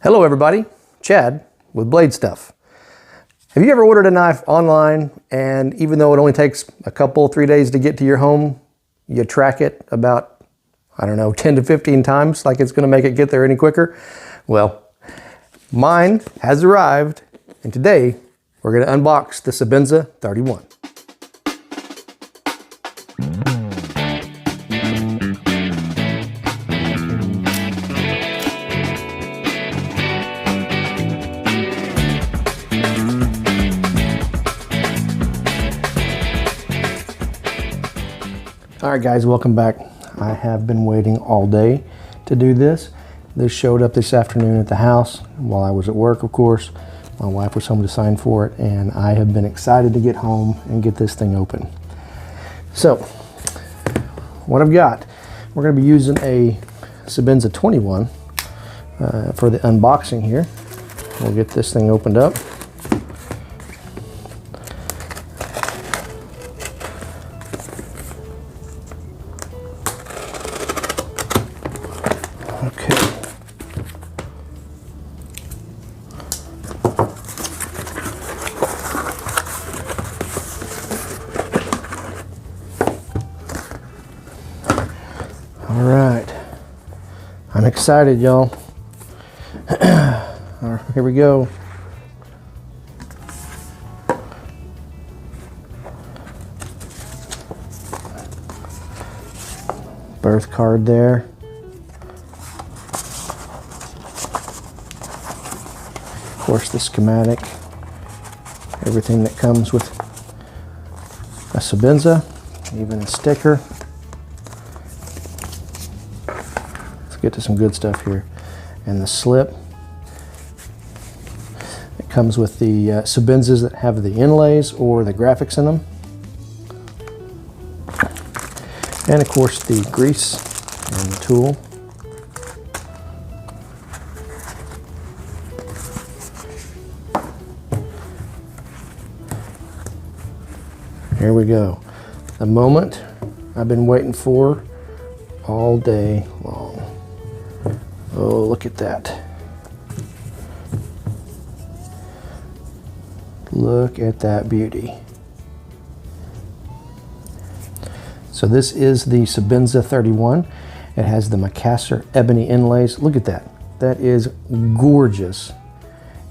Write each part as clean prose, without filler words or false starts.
Hello everybody, Chad with BladeStuff. Have you ever ordered a knife online and even though it only takes a couple, 3 days to get to your home, you track it about, I don't know, 10 to 15 times like it's gonna make it get there any quicker? Well, mine has arrived and today we're gonna unbox the Sebenza 31. All right guys, welcome back. I have been waiting all day to do this. This showed up this afternoon at the house while I was at work, of course. My wife was home to sign for it, and I have been excited to get home and get this thing open. So, what I've got, we're gonna be using a Sebenza 21 for the unboxing here. We'll get this thing opened up. Okay. All right. I'm excited, y'all. All right, here we go. Birth card there. Of course, the schematic, everything that comes with a Sebenza, even a sticker. Let's get to some good stuff here. And the slip. It comes with the Sebenzas that have the inlays or the graphics in them. And of course the grease and the tool. Here we go. The moment I've been waiting for all day long. Oh, look at that. Look at that beauty. So this is the Sebenza 31. It has the Macassar ebony inlays. Look at that. That is gorgeous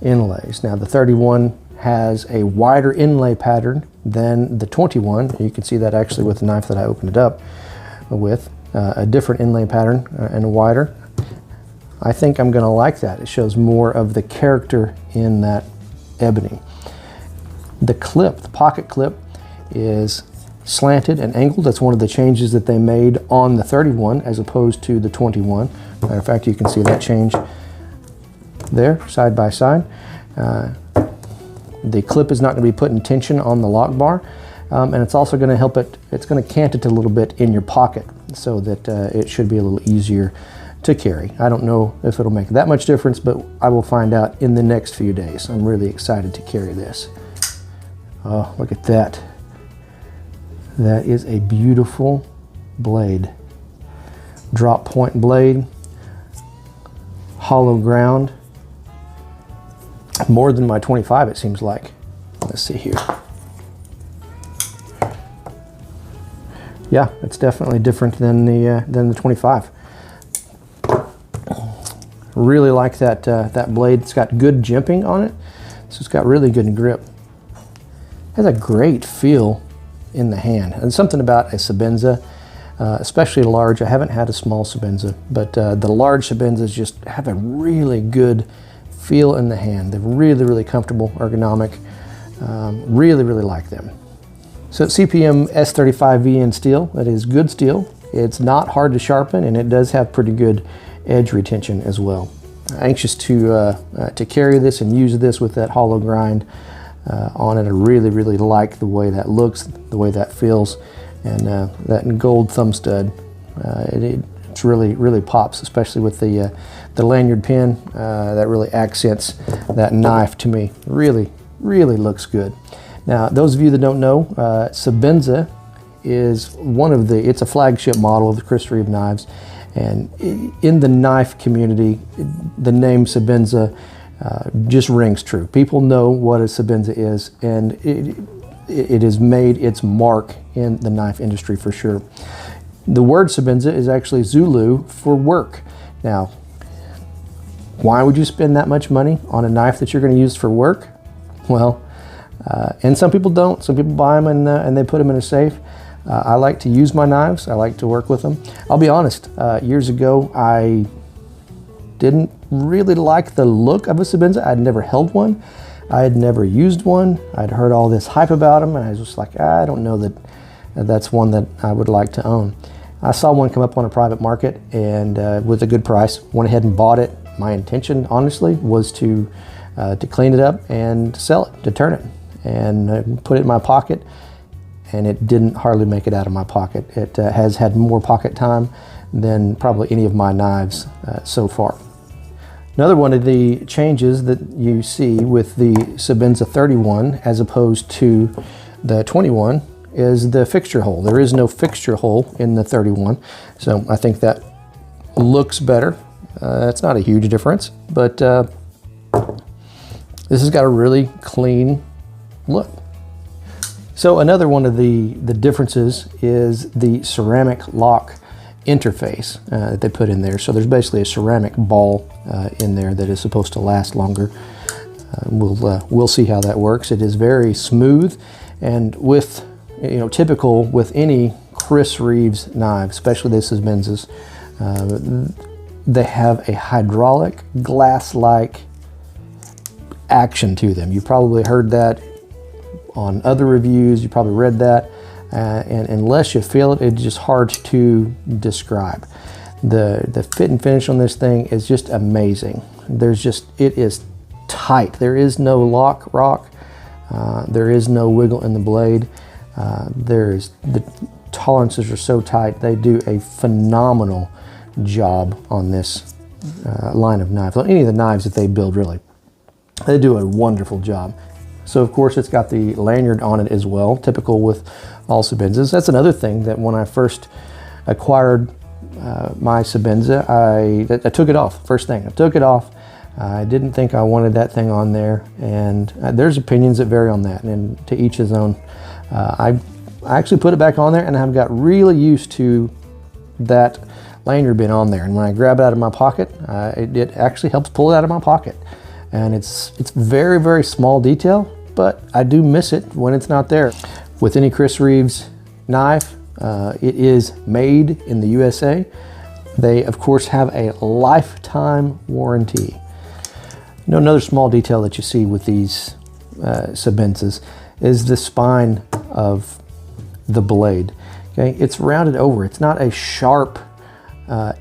inlays. Now the 31 has a wider inlay pattern than the 21. You can see that actually with the knife that I opened it up with. A different inlay pattern and wider. I think I'm gonna like that. It shows more of the character in that ebony. The clip, the pocket clip, is slanted and angled. That's one of the changes that they made on the 31 as opposed to the 21. Matter of fact, you can see that change there, side by side. The clip is not going to be putting tension on the lock bar, and it's also going to help it, it's going to cant it a little bit in your pocket so that it should be a little easier to carry. I don't know if it'll make that much difference, but I will find out in the next few days. I'm really excited to carry this. Oh, look at that. That is a beautiful blade. Drop point blade, hollow ground. More than my 25, it seems like. Let's see here. Yeah, it's definitely different than the 25. Really like that that blade. It's got good jimping on it, so it's got really good grip. Has a great feel in the hand, and something about a Sebenza, especially large. I haven't had a small Sebenza, but the large Sebenzas just have a really good feel in the hand. They're really, really comfortable, ergonomic. Really, really like them. So it's CPM S35V in steel. That is good steel. It's not hard to sharpen, and it does have pretty good edge retention as well. Anxious to carry this and use this with that hollow grind on it. I really, really like the way that looks, the way that feels, and that gold thumb stud. It's really, really pops, especially with the lanyard pin. That really accents that knife to me. Really, really looks good. Now, those of you that don't know, Sebenza is one of the, it's a flagship model of the Chris Reeve knives, And in the knife community, the name Sebenza just rings true. People know what a Sebenza is, and it has made its mark in the knife industry for sure. The word Sebenza is actually Zulu for work. Now, why would you spend that much money on a knife that you're going to use for work? Well, and some people don't. Some people buy them and they put them in a safe. I like to use my knives. I like to work with them. I'll be honest, years ago, I didn't really like the look of a Sebenza. I'd never held one. I had never used one. I'd heard all this hype about them, and I was just like, I don't know that that's one that I would like to own. I saw one come up on a private market, and with a good price, went ahead and bought it. My intention, honestly, was to clean it up and sell it, to turn it, and put it in my pocket, and it didn't hardly make it out of my pocket. It has had more pocket time than probably any of my knives so far. Another one of the changes that you see with the Sebenza 31 as opposed to the 21 is the fixture hole. There is no fixture hole in the 31, so I think that looks better. It's not a huge difference, but this has got a really clean look. So another one of the differences is the ceramic lock interface that they put in there. So there's basically a ceramic ball in there that is supposed to last longer. We'll see how that works. It is very smooth, and with typical with any Chris Reeves knife, especially the Sebenzas, they have a hydraulic glass-like action to them. You probably heard that on other reviews. You probably read that. And unless you feel it, it's just hard to describe. The fit and finish on this thing is just amazing. It is tight. There is no rock. There is no wiggle in the blade. The tolerances are so tight. They do a phenomenal job on this line of knives. On any of the knives that they build, really, they do a wonderful job. So of course it's got the lanyard on it as well, typical with all Sebenzas. That's another thing that when I first acquired my Sebenza, I took it off. First thing, I took it off. I didn't think I wanted that thing on there, and there's opinions that vary on that, and to each his own. I actually put it back on there, and I've got really used to that lanyard being on there, and when I grab it out of my pocket, it actually helps pull it out of my pocket. And it's very, very small detail, but I do miss it when it's not there. With any Chris Reeves knife, it is made in the USA. They, of course, have a lifetime warranty. Another small detail that you see with these Sebenzas is the spine of the blade. Okay, it's rounded over. It's not a sharp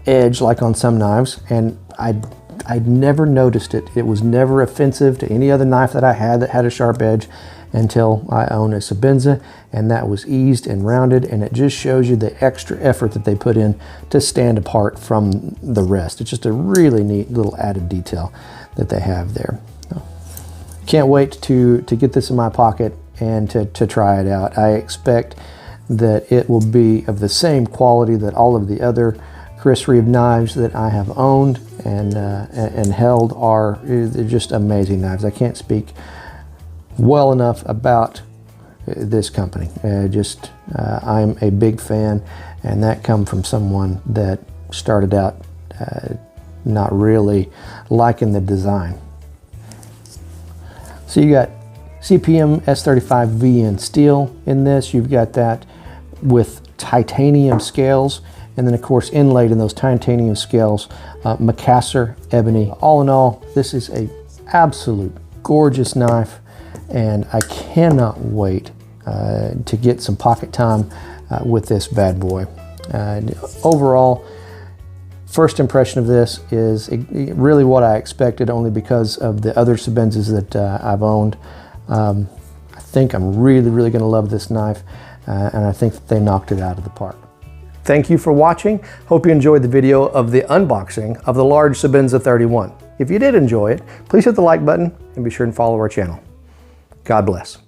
edge like on some knives, and I'd never noticed it. It was never offensive to any other knife that I had that had a sharp edge until I own a Sebenza, and that was eased and rounded, and it just shows you the extra effort that they put in to stand apart from the rest. It's just a really neat little added detail that they have there. Can't wait to get this in my pocket and to try it out. I expect that it will be of the same quality that all of the other Chris Reeve knives that I have owned and held are. They're just amazing knives. I can't speak well enough about this company. I'm a big fan, and that comes from someone that started out not really liking the design. So you got CPM S35V in steel in this. You've got that with titanium scales, and then of course inlaid in those titanium scales, Macassar ebony. All in all, this is a absolute gorgeous knife, and I cannot wait to get some pocket time with this bad boy. Overall, first impression of this is really what I expected, only because of the other Sebenzas that I've owned. I think I'm really going to love this knife, and I think that they knocked it out of the park. Thank you for watching. Hope you enjoyed the video of the unboxing of the large Sebenza 31. If you did enjoy it, please hit the like button and be sure and follow our channel. God bless.